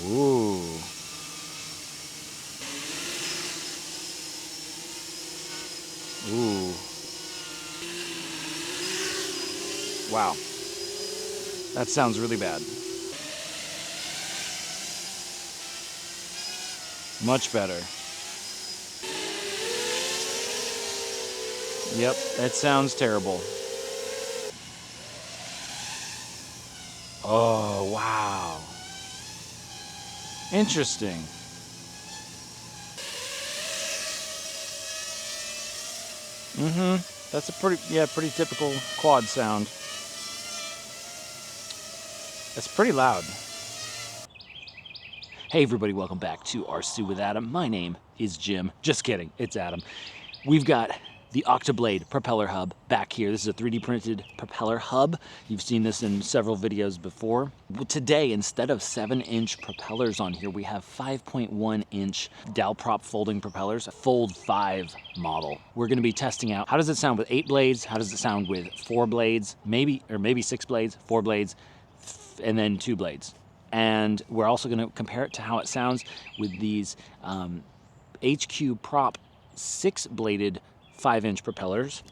Ooh. Ooh. Wow. That sounds really bad. Much better. Yep, that sounds terrible. Oh, wow. Interesting. That's a pretty typical quad sound. That's pretty loud. Hey everybody, welcome back to RC with Adam. My name is Jim. Just kidding, it's Adam. We've got the OCTOblade propeller hub back here. This is a 3D printed propeller hub. You've seen this in several videos before. Today, instead of 7-inch propellers on here, we have 5.1-inch prop folding propellers, a Fold 5 model. We're gonna be testing out how does it sound with 8 blades, how does it sound with 4 blades, maybe 6 blades, 4 blades, and then 2 blades. And we're also gonna compare it to how it sounds with these HQProp 6-bladed 5-inch propellers,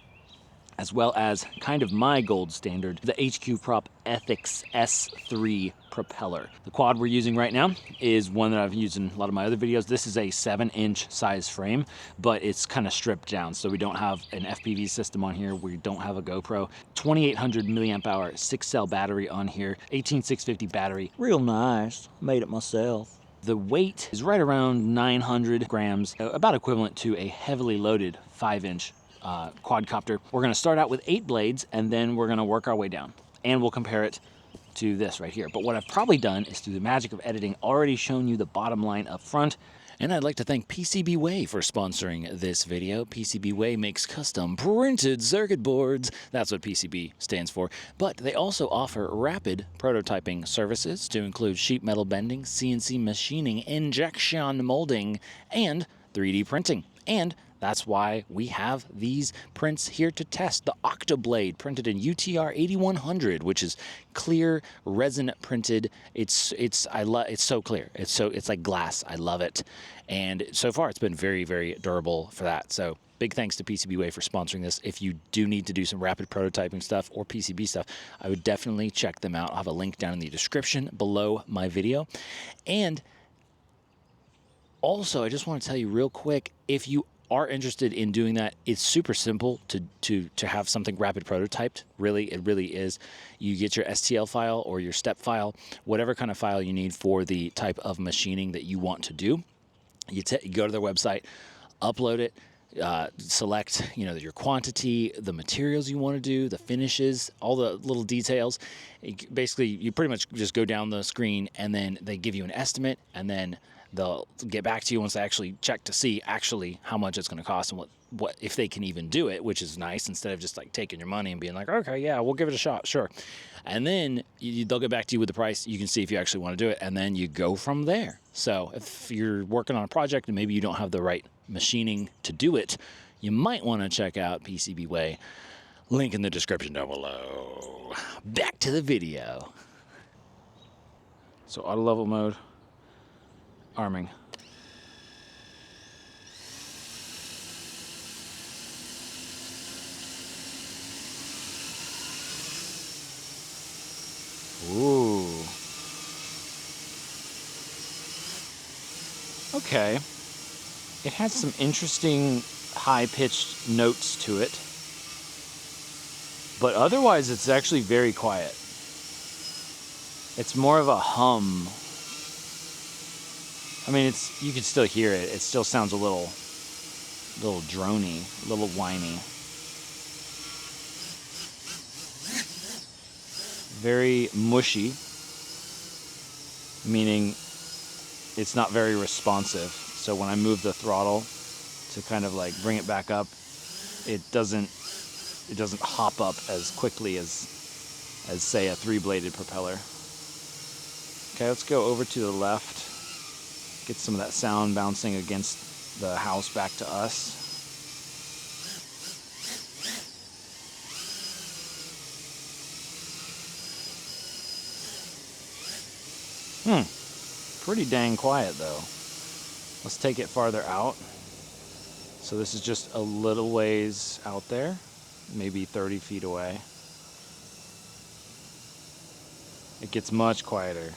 as well as kind of my gold standard, the HQProp Ethics S3 propeller. The quad we're using right now is one that I've used in a lot of my other videos. This is a 7-inch size frame, but it's kind of stripped down. So we don't have an FPV system on here. We don't have a GoPro. 2800 milliamp hour 6-cell battery on here, 18650 battery. Real nice, made it myself. The weight is right around 900 grams, about equivalent to a heavily loaded 5-inch quadcopter. We're gonna start out with 8 blades, and then we're gonna work our way down. And we'll compare it to this right here. But what I've probably done is, through the magic of editing, already shown you the bottom line up front. And I'd like to thank PCBWay for sponsoring this video. PCBWay makes custom printed circuit boards. That's what PCB stands for. But they also offer rapid prototyping services to include sheet metal bending, CNC machining, injection molding, and 3D printing. And that's why we have these prints here to test. The OCTOblade, printed in UTR 8100, which is clear resin printed. It's so clear. It's like glass. I love it. And so far it's been very, very durable for that. So big thanks to PCBWay for sponsoring this. If you do need to do some rapid prototyping stuff or PCB stuff, I would definitely check them out. I'll have a link down in the description below my video. And also, I just want to tell you real quick, if you are interested in doing that, it's super simple to have something rapid prototyped. Really, it really is. You get your STL file or your step file, whatever kind of file you need for the type of machining that you want to do. You go to their website, upload it, select your quantity, the materials you want to do, the finishes, all the little details. Basically, you pretty much just go down the screen, and then they give you an estimate, and then they'll get back to you once they actually check to see actually how much it's going to cost and what if they can even do it, which is nice, instead of just like taking your money and being like, okay, yeah, we'll give it a shot, sure. And then they'll get back to you with the price. You can see if you actually want to do it, and then you go from there. So if you're working on a project and maybe you don't have the right machining to do it, you might want to check out PCBWay. Link in the description down below. Back to the video. So auto level mode. Arming. Ooh. Okay. It has some interesting high-pitched notes to it. But otherwise it's actually very quiet. It's more of a hum. I mean, you can still hear it. It still sounds a little drony, a little whiny. Very mushy, meaning it's not very responsive. So when I move the throttle to kind of like bring it back up, it doesn't hop up as quickly as say a 3-bladed propeller. Okay, let's go over to the left. Get some of that sound bouncing against the house back to us. pretty dang quiet though. Let's take it farther out. So this is just a little ways out there, maybe 30 feet away. It gets much quieter.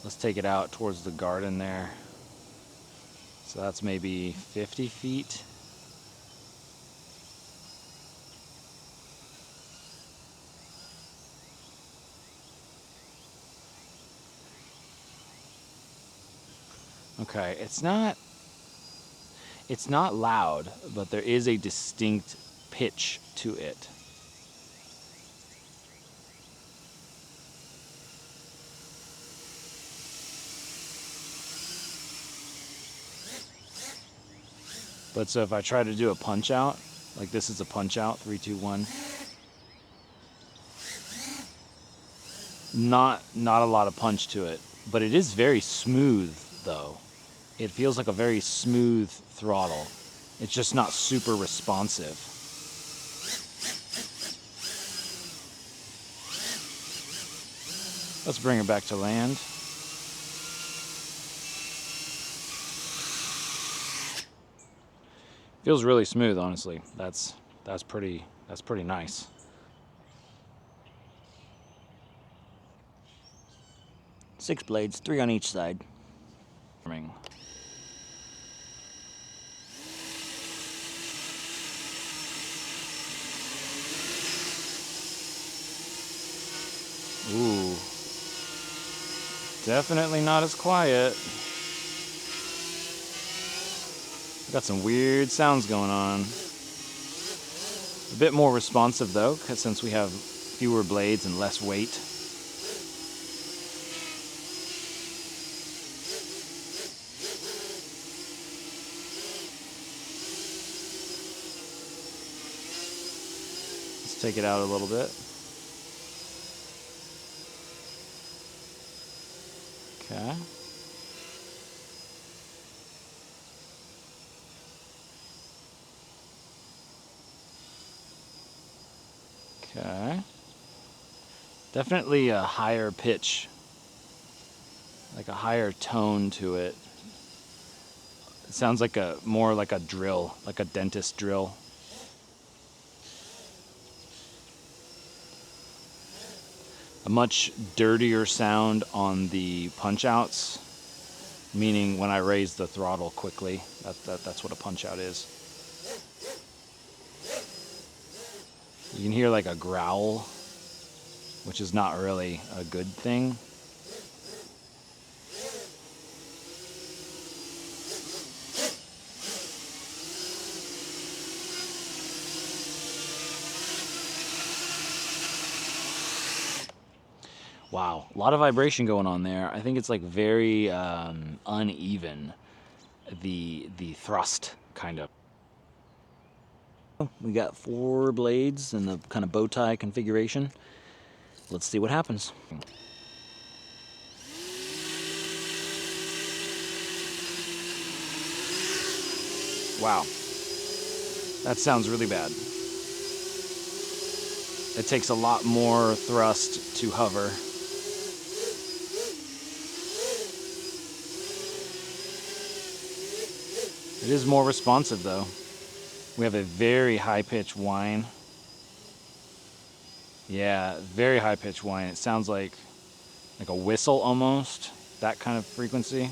Let's take it out towards the garden there. So that's maybe 50 feet. Okay, it's not loud, but there is a distinct pitch to it. But so if I try to do a punch out, like this is a punch out, 3, 2, 1. Not a lot of punch to it, but it is very smooth though. It feels like a very smooth throttle. It's just not super responsive. Let's bring it back to land. Feels really smooth, honestly. That's pretty nice. Six blades, 3 on each side. Ooh. Definitely not as quiet. Got some weird sounds going on. A bit more responsive though, since we have fewer blades and less weight. Let's take it out a little bit. Okay. Okay. Definitely a higher pitch, like a higher tone to it. It sounds like more like a drill, like a dentist drill. A much dirtier sound on the punch outs, meaning when I raise the throttle quickly. That's what a punch out is. You can hear like a growl, which is not really a good thing. Wow, a lot of vibration going on there. I think it's like very uneven, the thrust kind of. We got 4 blades in the kind of bow tie configuration. Let's see what happens. Wow, that sounds really bad. It takes a lot more thrust to hover. It is more responsive though. We have a very high-pitched whine. Yeah, very high-pitched whine. It sounds like a whistle almost, that kind of frequency.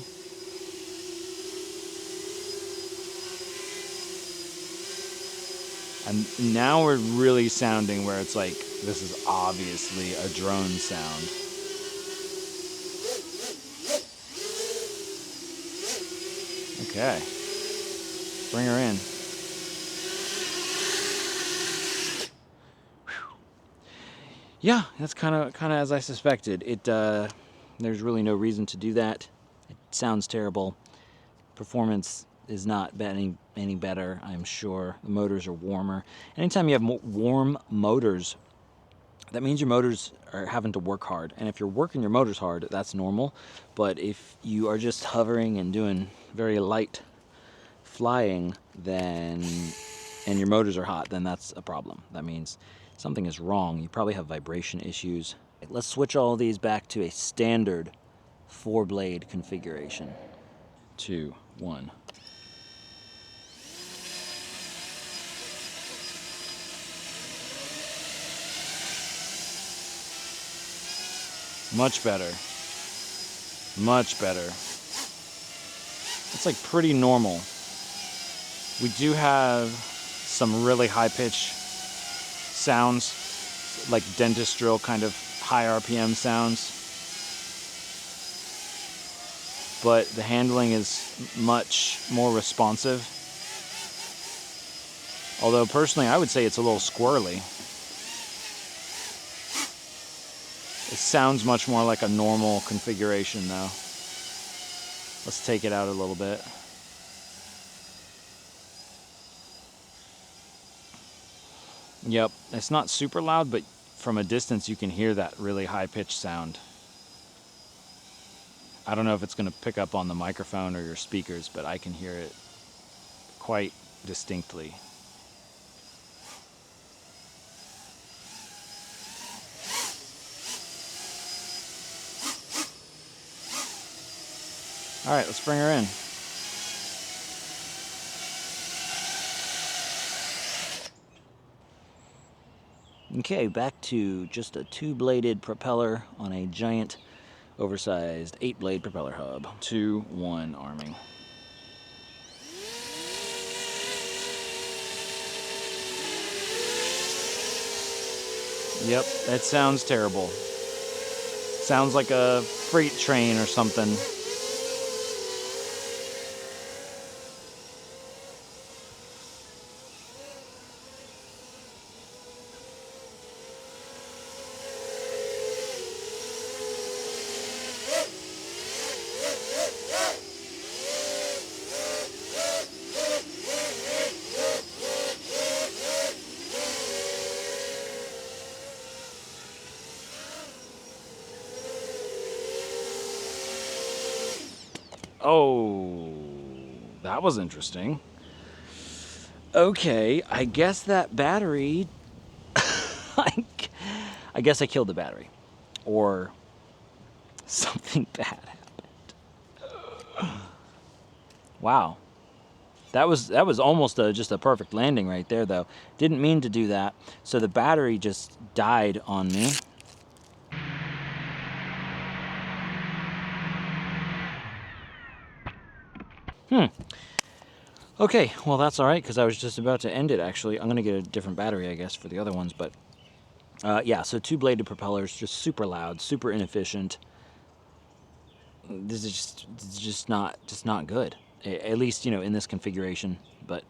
And now we're really sounding where it's like, this is obviously a drone sound. Okay, bring her in. Yeah, that's kind of as I suspected. There's really no reason to do that. It sounds terrible. Performance is not any better, I'm sure. The motors are warmer. Anytime you have warm motors, that means your motors are having to work hard. And if you're working your motors hard, that's normal. But if you are just hovering and doing very light flying, and your motors are hot, then that's a problem. That means something is wrong. You probably have vibration issues. Let's switch all of these back to a standard 4-blade configuration. 2, 1. Much better. Much better. It's like pretty normal. We do have some really high-pitched sounds, like dentist drill kind of high RPM sounds. But the handling is much more responsive. Although personally, I would say it's a little squirrely. It sounds much more like a normal configuration though. Let's take it out a little bit. Yep, it's not super loud, but from a distance you can hear that really high-pitched sound. I don't know if it's going to pick up on the microphone or your speakers, but I can hear it quite distinctly. All right, let's bring her in. Okay, back to just a 2-bladed propeller on a giant, oversized 8-blade propeller hub. 2, 1 arming. Yep, that sounds terrible. Sounds like a freight train or something. Oh, that was interesting. Okay, I guess that battery... I guess I killed the battery. Or something bad happened. Wow. That was almost just a perfect landing right there, though. Didn't mean to do that. So the battery just died on me. Okay, well that's all right, because I was just about to end it, actually. I'm going to get a different battery, I guess, for the other ones, but... yeah, so 2-bladed propellers, just super loud, super inefficient. This is just not good. At least, you know, in this configuration, but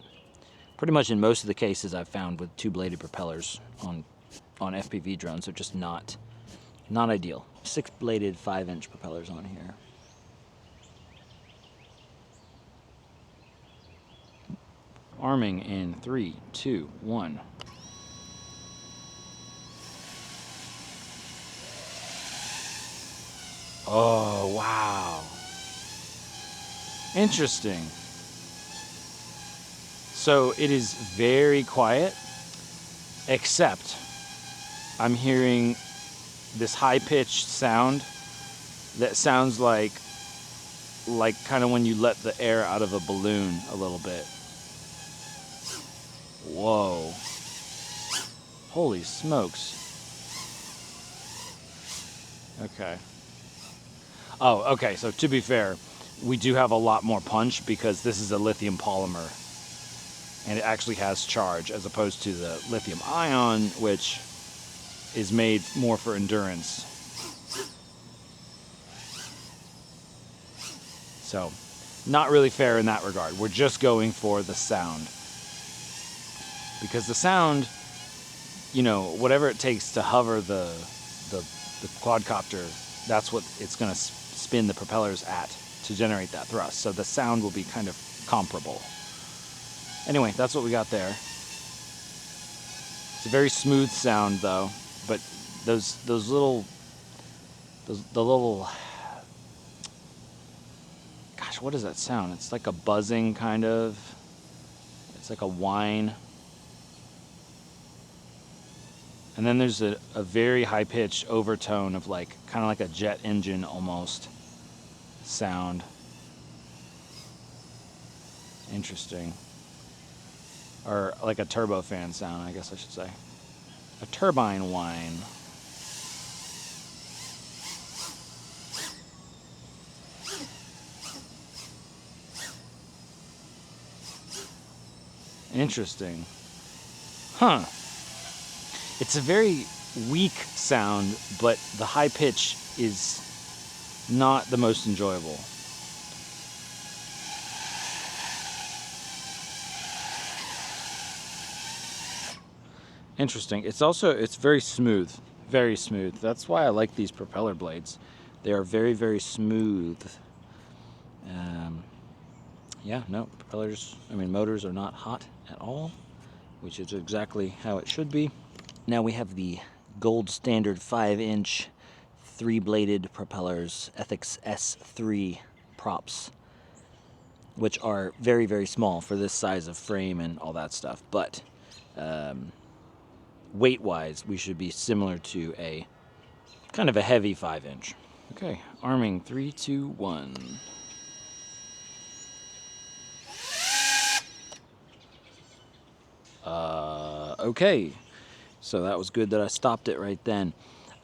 pretty much in most of the cases I've found with 2-bladed propellers on FPV drones, they're just not ideal. 6-bladed 5-inch propellers on here. Arming in 3, 2, 1. Oh, wow. Interesting. So it is very quiet, except I'm hearing this high-pitched sound that sounds like kind of when you let the air out of a balloon a little bit. Whoa. Holy smokes. Okay. Oh, okay, so to be fair, we do have a lot more punch because this is a lithium polymer and it actually has charge as opposed to the lithium ion, which is made more for endurance. So, not really fair in that regard. We're just going for the sound. Because the sound, you know, whatever it takes to hover the quadcopter, that's what it's going to spin the propellers at to generate that thrust. So the sound will be kind of comparable. Anyway, that's what we got there. It's a very smooth sound though, but the little, gosh, what is that sound? It's like a buzzing kind of, it's like a whine. And then there's a very high-pitched overtone of kind of like a jet engine almost. sound. Interesting. Or like a turbofan sound, I guess I should say. A turbine whine. Interesting. Huh. It's a very weak sound, but the high pitch is not the most enjoyable. Interesting. It's very smooth. Very smooth. That's why I like these propeller blades. They are very, very smooth. Yeah, no, motors are not hot at all, which is exactly how it should be. Now we have the gold standard 5-inch 3-bladed propellers, Ethics S3 props, which are very, very small for this size of frame and all that stuff. But weight-wise, we should be similar to a kind of a heavy 5-inch. Okay, arming 3, 2, 1. Okay, so that was good that I stopped it right then.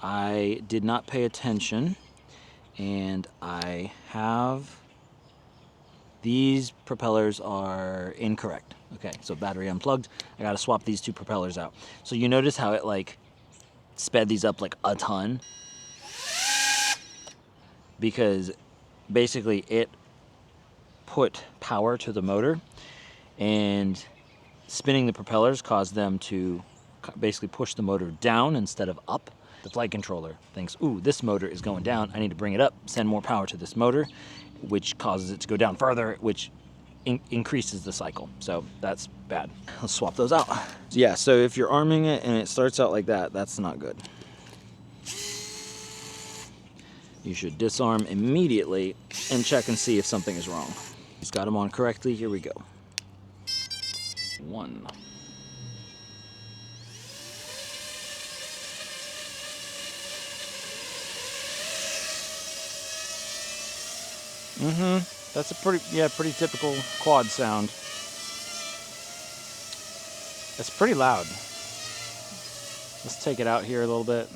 I did not pay attention, and I have... These propellers are incorrect. Okay, so battery unplugged. I gotta swap these two propellers out. So you notice how it like sped these up like a ton? Because basically it put power to the motor, and spinning the propellers caused them to basically push the motor down instead of up. The flight controller thinks, ooh, this motor is going down. I need to bring it up, send more power to this motor, which causes it to go down further, which increases the cycle. So that's bad. Let's swap those out. Yeah, so if you're arming it and it starts out like that, that's not good. You should disarm immediately and check and see if something is wrong. He's got them on correctly. Here we go. 1. That's a pretty typical quad sound. It's pretty loud. Let's take it out here a little bit.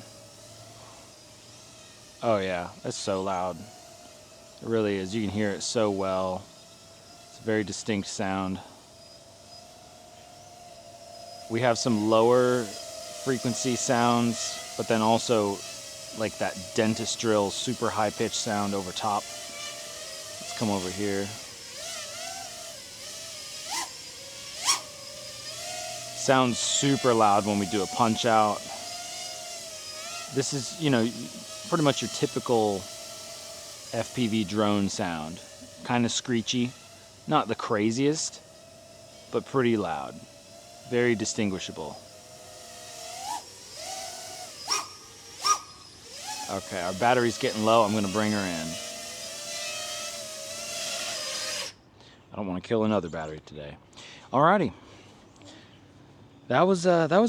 Oh yeah, it's so loud. It really is. You can hear it so well. It's a very distinct sound. We have some lower frequency sounds, but then also like that dentist drill super high pitched sound over top. Let's come over here. Sounds super loud when we do a punch out. This is, pretty much your typical FPV drone sound. Kind of screechy. Not the craziest, but pretty loud. Very distinguishable. Okay, our battery's getting low. I'm going to bring her in. I don't want to kill another battery today. Alrighty. That was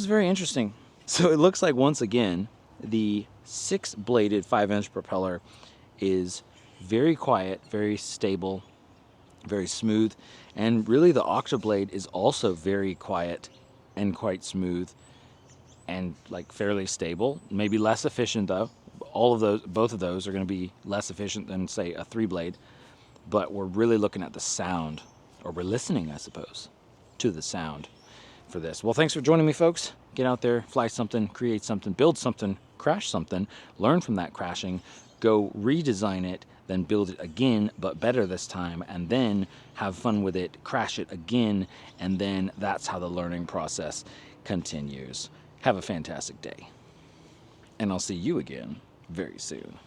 very interesting. So it looks like, once again, the 6-bladed 5-inch propeller is very quiet, very stable, very smooth, and really the OCTOblade is also very quiet and quite smooth and like fairly stable. Maybe less efficient though. Both of those are going to be less efficient than, say, a 3-blade, but we're really looking at the sound, or we're listening, I suppose, to the sound for this. Well, thanks for joining me, folks. Get out there, fly something, create something, build something, crash something, learn from that crashing, go redesign it, then build it again, but better this time, and then have fun with it, crash it again, and then that's how the learning process continues. Have a fantastic day, and I'll see you again very soon.